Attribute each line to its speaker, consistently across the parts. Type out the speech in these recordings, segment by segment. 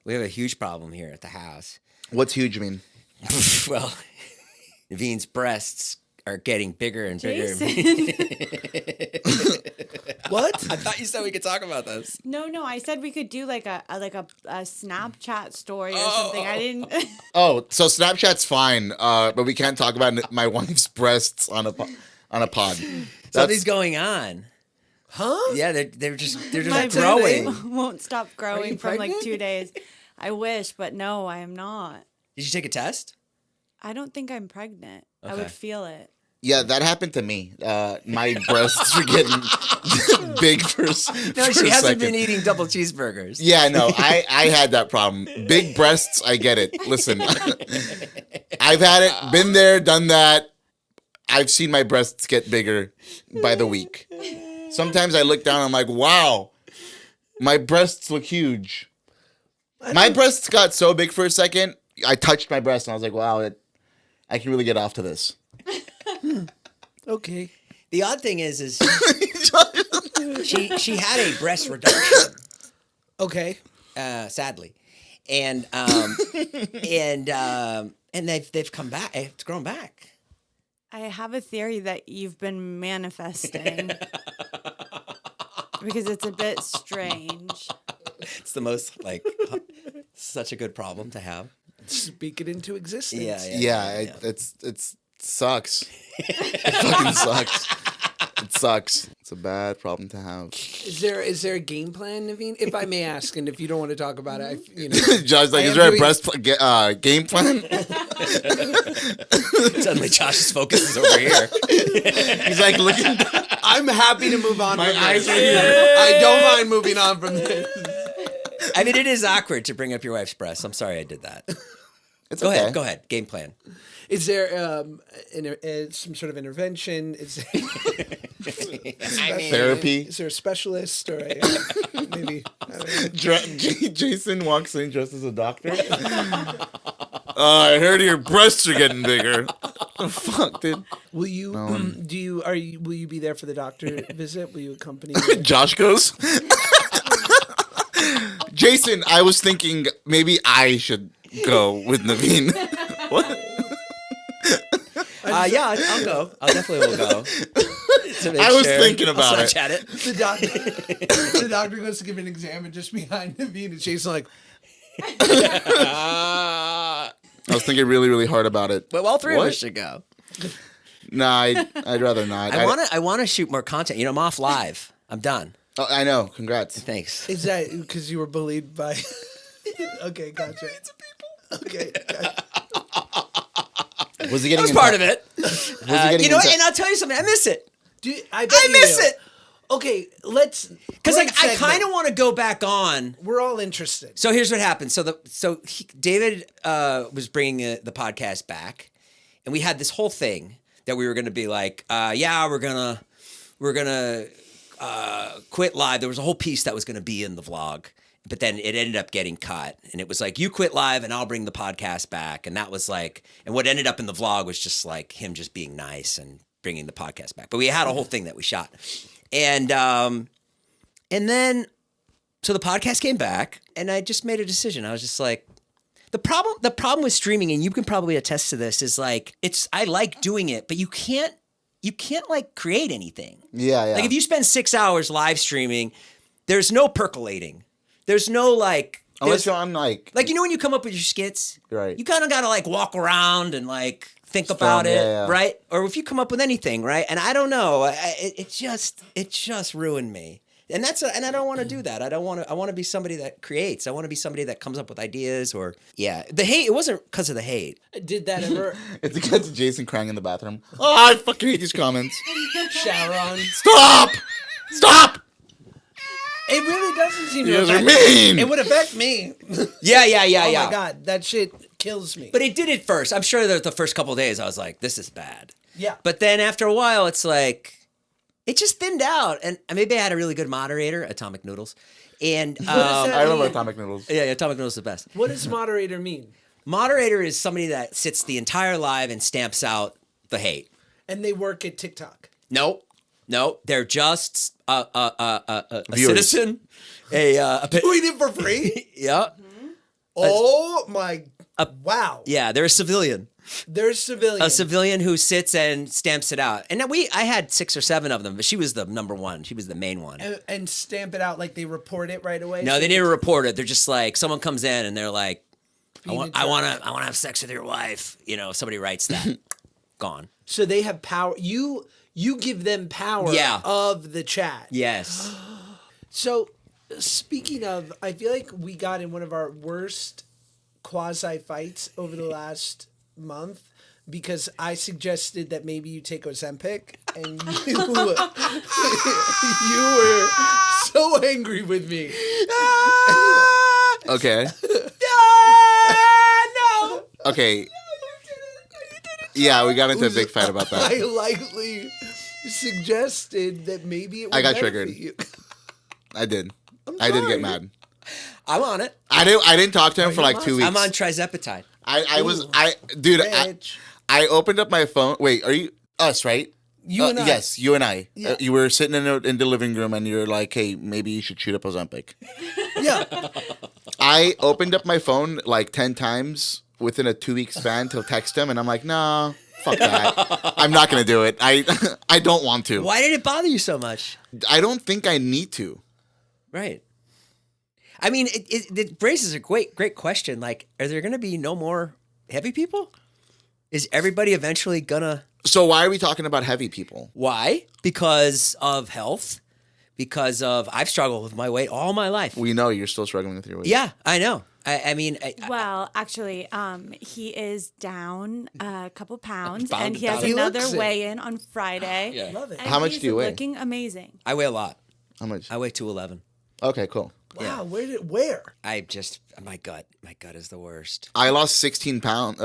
Speaker 1: We have a huge problem here at the house.
Speaker 2: What's huge mean?
Speaker 1: Well, Naveen's breasts are getting bigger and bigger. What? I thought you said we could talk about this.
Speaker 3: No, I said we could do like a Snapchat story or something. I didn't.
Speaker 2: Oh, so Snapchat's fine, but we can't talk about my wife's breasts on a pod.
Speaker 1: Something's going on.
Speaker 4: Huh?
Speaker 1: Yeah, they're just
Speaker 3: My
Speaker 1: growing.
Speaker 3: booty won't stop growing for like
Speaker 4: pregnant?
Speaker 3: 2 days. I wish, but no, I am not.
Speaker 1: Did you take a test?
Speaker 3: I don't think I'm pregnant. I
Speaker 1: Okay.
Speaker 3: would feel it.
Speaker 2: Yeah, that happened to me. My breasts were getting big for
Speaker 1: No,
Speaker 2: for
Speaker 1: she
Speaker 2: a
Speaker 1: hasn't
Speaker 2: second.
Speaker 1: been eating double cheeseburgers.
Speaker 2: Yeah, no, I had that problem. Big breasts, I get it. Listen, I've had it, been there, done that. I've seen my breasts get bigger by the week. Sometimes I look down, I'm like, wow, my breasts look huge. My breasts got so big for a second, I touched my breast and I was like, wow, I can really get off to this.
Speaker 4: Okay.
Speaker 1: The odd thing is she had a breast reduction,
Speaker 4: Okay.
Speaker 1: sadly, and they've come back. It's grown back.
Speaker 3: I have a theory that you've been manifesting because it's a bit strange.
Speaker 1: It's the most such a good problem to have.
Speaker 4: Speak it into existence.
Speaker 2: Yeah. It sucks. It fucking sucks. It sucks. It's a bad problem to have.
Speaker 4: Is there a game plan, Naveen? If I may ask, and if you don't want to talk about it,
Speaker 2: Josh, like,
Speaker 4: I
Speaker 2: is
Speaker 4: am
Speaker 2: there a
Speaker 4: doing-
Speaker 2: breast game plan?
Speaker 1: Suddenly, Josh's focus is over here.
Speaker 2: He's like looking.
Speaker 4: I'm happy to move on.
Speaker 2: My
Speaker 4: from
Speaker 2: eyes
Speaker 4: this.
Speaker 2: are here.
Speaker 4: I don't mind moving on from this.
Speaker 1: I mean, it is awkward to bring up your wife's breasts. I'm sorry I did that.
Speaker 2: It's
Speaker 1: Go
Speaker 2: okay.
Speaker 1: ahead. Go ahead. Game plan.
Speaker 4: Is there some sort of intervention? Is
Speaker 2: Therapy.
Speaker 4: Is there a specialist or maybe? I don't know.
Speaker 2: Jason walks in dressed as a doctor. I heard your breasts are getting bigger. The fuck, dude.
Speaker 4: Will you? Will you be there for the doctor visit? Will you accompany?
Speaker 2: Josh goes. Jason, I was thinking maybe I should go with Naveen. What?
Speaker 1: Yeah, I'll go. I definitely will go.
Speaker 2: I was thinking about
Speaker 1: I'll
Speaker 2: it.
Speaker 1: Chat it.
Speaker 4: The doctor goes to give an exam, and just behind Naveen and Jason like.
Speaker 2: I was thinking really, really hard about it.
Speaker 1: But all three
Speaker 2: What?
Speaker 1: of us should go.
Speaker 2: Nah, I'd rather not.
Speaker 1: I want to shoot more content. You know, I'm off live. I'm done.
Speaker 2: Oh, I know. Congrats.
Speaker 1: Thanks.
Speaker 4: Is that because you were bullied by? Okay, gotcha. Okay, gotcha.
Speaker 2: Was he
Speaker 1: That
Speaker 2: getting?
Speaker 1: was part of it.
Speaker 2: getting
Speaker 1: You know,
Speaker 2: into-
Speaker 1: and I'll tell you something. I miss it.
Speaker 4: I
Speaker 1: miss it.
Speaker 4: Okay, let's.
Speaker 1: Because
Speaker 4: great
Speaker 1: I
Speaker 4: segment.
Speaker 1: kind of want to go back on.
Speaker 4: We're all interested.
Speaker 1: So here's what happened. David was bringing the podcast back, and we had this whole thing that we were going to be like, we're gonna quit live. There was a whole piece that was going to be in the vlog, but then it ended up getting cut, and it was like, you quit live, and I'll bring the podcast back, and that was like, and what ended up in the vlog was just like him just being nice and bringing the podcast back. But we had a whole thing that we shot, and then. So the podcast came back, and I just made a decision. I was just like, the problem with streaming, and you can probably attest to this, is like I like doing it, but you can't like create anything.
Speaker 2: Yeah.
Speaker 1: Like if you spend 6 hours live streaming, there's no percolating. There's no like
Speaker 2: Unless you're on like
Speaker 1: you know when you come up with your skits,
Speaker 2: Right.
Speaker 1: You kind of got to like walk around and like think
Speaker 2: Film,
Speaker 1: about it,
Speaker 2: yeah.
Speaker 1: right? Or if you come up with anything, right? And I don't know, it just ruined me. And and I don't want to do that. I want to be somebody that creates. I want to be somebody that comes up with ideas the hate. It wasn't because of the hate.
Speaker 4: Did that ever
Speaker 2: it's because of Jason crying in the bathroom. Oh, I fucking hate these comments.
Speaker 4: shower on?
Speaker 2: Stop!
Speaker 4: It really doesn't seem to
Speaker 2: You guys are
Speaker 4: affect
Speaker 2: mean.
Speaker 4: It would affect me.
Speaker 1: Yeah.
Speaker 4: Oh my god, that shit kills me.
Speaker 1: But it did it first. I'm sure that the first couple of days I was like, this is bad.
Speaker 4: Yeah.
Speaker 1: But then after a while, it's like, it just thinned out. And maybe I had a really good moderator, Atomic Noodles. And
Speaker 4: that
Speaker 2: I remember
Speaker 4: mean?
Speaker 2: Atomic Noodles.
Speaker 1: yeah, Atomic Noodles is the best.
Speaker 4: What does moderator mean?
Speaker 1: Moderator is somebody that sits the entire live and stamps out the hate.
Speaker 4: And they work at TikTok.
Speaker 1: Nope. They're just a
Speaker 2: Viewers.
Speaker 1: citizen. Doing
Speaker 4: it for free?
Speaker 1: Yeah.
Speaker 4: Oh my! Wow.
Speaker 1: Yeah, they're a civilian.
Speaker 4: There's civilians.
Speaker 1: A civilian who sits and stamps it out. And I had 6 or 7 of them, but she was the number one. She was the main one.
Speaker 4: And stamp it out like they report it right away.
Speaker 1: No,
Speaker 4: So
Speaker 1: they didn't report it. They're just like, someone comes in and they're like, I
Speaker 4: Being
Speaker 1: want to have sex with your wife. You know, somebody writes that. Gone.
Speaker 4: So they have power. You give them power.
Speaker 1: Yeah.
Speaker 4: Of the chat.
Speaker 1: Yes.
Speaker 4: So speaking of, I feel like we got in one of our worst quasi fights over the last month because I suggested that maybe you take Ozempic and you were so angry with me.
Speaker 2: Okay.
Speaker 1: No.
Speaker 2: Okay. Yeah, we got into a big fight about that.
Speaker 4: I lightly suggested that maybe it was
Speaker 2: I got
Speaker 4: better
Speaker 2: triggered.
Speaker 4: for you.
Speaker 2: I did. I did
Speaker 4: sorry.
Speaker 2: get mad.
Speaker 1: I'm on it.
Speaker 2: I didn't talk to him for like 2 weeks.
Speaker 1: I'm on trizepatide.
Speaker 2: Dude,
Speaker 4: Bitch.
Speaker 2: I opened up my phone. Wait, are you us, right?
Speaker 4: You and I.
Speaker 2: Yes, you and I.
Speaker 4: Yeah.
Speaker 2: You were sitting in the living room and you're like, hey, maybe you should shoot up Ozempic.
Speaker 4: Yeah.
Speaker 2: I opened up my phone like 10 times within a 2-week span to text him, and I'm like, no, fuck that. I'm not going to do it. I don't want to.
Speaker 1: Why did it bother you so much?
Speaker 2: I don't think I need to.
Speaker 1: Right. I mean, it raises a great question. Like, are there going to be no more heavy people? Is everybody eventually gonna?
Speaker 2: So why are we talking about heavy people?
Speaker 1: Why? Because of health. Because of I've struggled with my weight all my life.
Speaker 2: We know you're still struggling with your weight.
Speaker 1: Yeah, I know. I mean,
Speaker 3: Well, actually, he is down a couple pounds,
Speaker 1: Pound
Speaker 3: and
Speaker 1: to
Speaker 3: he has
Speaker 1: pound.
Speaker 4: He
Speaker 3: another
Speaker 4: looks it.
Speaker 3: weigh-in on Friday.
Speaker 1: Yeah.
Speaker 4: Love it.
Speaker 3: And
Speaker 2: How much
Speaker 3: he's
Speaker 2: do you weigh?
Speaker 3: Looking amazing.
Speaker 1: I weigh a lot.
Speaker 2: How much?
Speaker 1: I weigh 211.
Speaker 2: Okay, cool.
Speaker 4: Wow. Where?
Speaker 1: I just my gut is the worst.
Speaker 2: I lost 17 pounds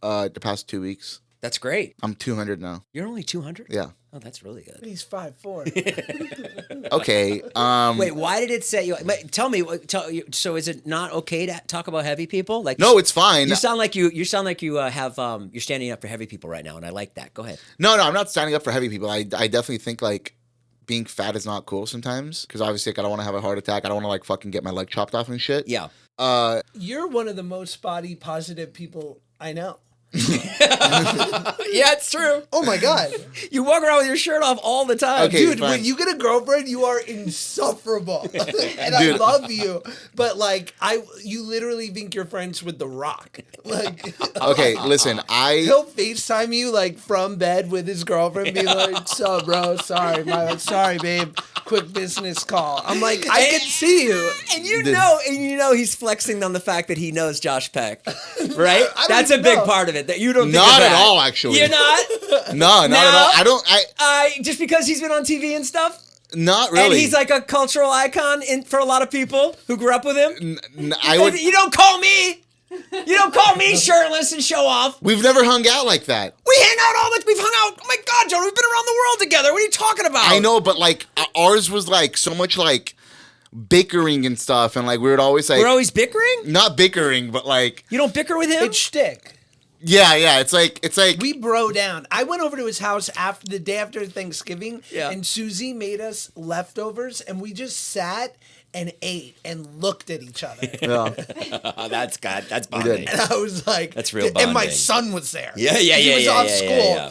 Speaker 2: the past 2 weeks.
Speaker 1: That's great.
Speaker 2: I'm 200 now.
Speaker 1: You're only 200.
Speaker 2: Yeah.
Speaker 1: Oh, that's really good.
Speaker 4: He's 5'4".
Speaker 2: Okay.
Speaker 1: Wait, why did it set you? Tell me. So is it not okay to talk about heavy people? Like
Speaker 2: No, it's fine.
Speaker 1: You sound like you have you're standing up for heavy people right now, and I like that. Go ahead.
Speaker 2: No, I'm not standing up for heavy people. I definitely think like being fat is not cool sometimes because obviously like, I don't want to have a heart attack. I don't want to like fucking get my leg chopped off and shit.
Speaker 1: Yeah.
Speaker 4: You're one of the most body positive people I know.
Speaker 1: Yeah, it's true.
Speaker 4: Oh my God.
Speaker 1: You walk around with your shirt off all the time.
Speaker 2: Okay.
Speaker 4: Dude,
Speaker 2: fine.
Speaker 4: when you get a girlfriend, you are insufferable. And I
Speaker 2: Dude.
Speaker 4: love you. But like you literally think you're friends with The Rock. Like
Speaker 2: Okay, listen,
Speaker 4: he'll FaceTime you like from bed with his girlfriend, be like, "What's up, bro? Sorry, babe. Quick business call." I'm like, I can see you.
Speaker 1: And you know he's flexing on the fact that he knows Josh Peck, right? That's a
Speaker 4: even
Speaker 1: big
Speaker 4: know.
Speaker 1: part of it. That you don't think
Speaker 2: Not
Speaker 1: of
Speaker 2: at
Speaker 1: that.
Speaker 2: all, actually.
Speaker 1: You're not.
Speaker 2: No, not at all. I don't.
Speaker 1: Just because he's been on TV and stuff.
Speaker 2: Not really.
Speaker 1: And he's like a cultural icon for a lot of people who grew up with him.
Speaker 2: I would.
Speaker 1: You don't call me. You don't call me shirtless and show off.
Speaker 2: We've never hung out like that.
Speaker 1: We hang out all the. We've hung out. Oh my God, Jonah, we've been around the world together. What are you talking about?
Speaker 2: I know, but like ours was like so much like bickering and stuff, and like we would always like
Speaker 1: We're always bickering.
Speaker 2: not bickering, but like
Speaker 1: You don't bicker with him.
Speaker 4: It's shtick.
Speaker 2: yeah. It's like
Speaker 4: We bro down. I went over to his house after the day after Thanksgiving,
Speaker 1: Yeah.
Speaker 4: and Susie made us leftovers, and we just sat and ate and looked at each other.
Speaker 2: yeah.
Speaker 1: That's
Speaker 2: did.
Speaker 1: bonding.
Speaker 4: And I was like,
Speaker 1: That's real
Speaker 4: And my
Speaker 1: bonding.
Speaker 4: son was there.
Speaker 1: Yeah.
Speaker 4: He was off school.
Speaker 1: Yeah.